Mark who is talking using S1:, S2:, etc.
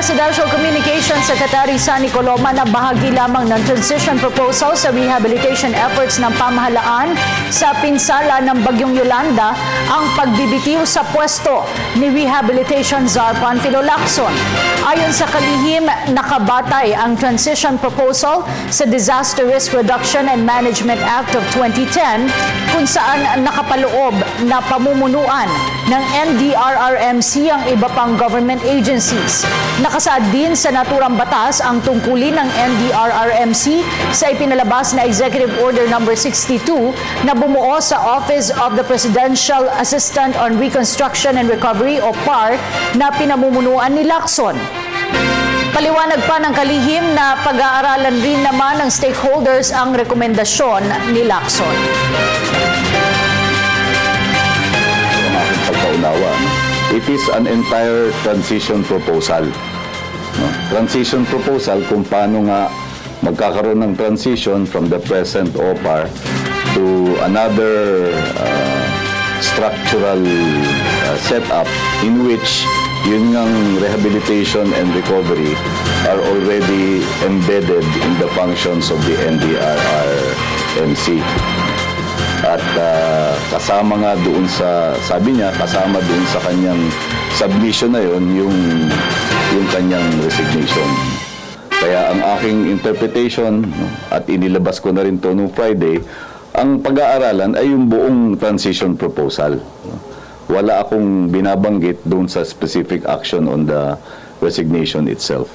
S1: Presidential Communications Secretary Sunny Coloma na bahagi lamang ng transition proposal sa rehabilitation efforts ng pamahalaan sa pinsala ng Bagyong Yolanda ang pagbibitiw sa pwesto ni Rehabilitation Czar Panfilo Lacson. Ayon sa kalihim, nakabatay ang transition proposal sa Disaster Risk Reduction and Management Act of 2010 kung saan nakapaloob na pamumunuan ng NDRRMC ang iba pang government agencies. Nakasaad din sa naturang batas ang tungkulin ng NDRRMC sa ipinalabas na Executive Order No. 62 na bumuo sa Office of the Presidential Assistant on Reconstruction and Recovery o PAR na pinamumunuan ni Lacson. Paliwanag pa ng kalihim na pag-aaralan rin naman ng stakeholders ang rekomendasyon ni Lacson.
S2: It is an entire transition proposal. Transition proposal kung paano nga magkakaroon ng transition from the present OPAR to another structural setup in which yun ngang rehabilitation and recovery are already embedded in the functions of the NDRRMC. At kasama nga doon sa, sabi niya, kasama doon sa kanyang submission na yun, yung kanyang resignation. Kaya ang aking interpretation, at inilabas ko na rin to noong Friday, ang pag-aaralan ay yung buong transition proposal. Wala akong binabanggit doon sa specific action on the resignation itself.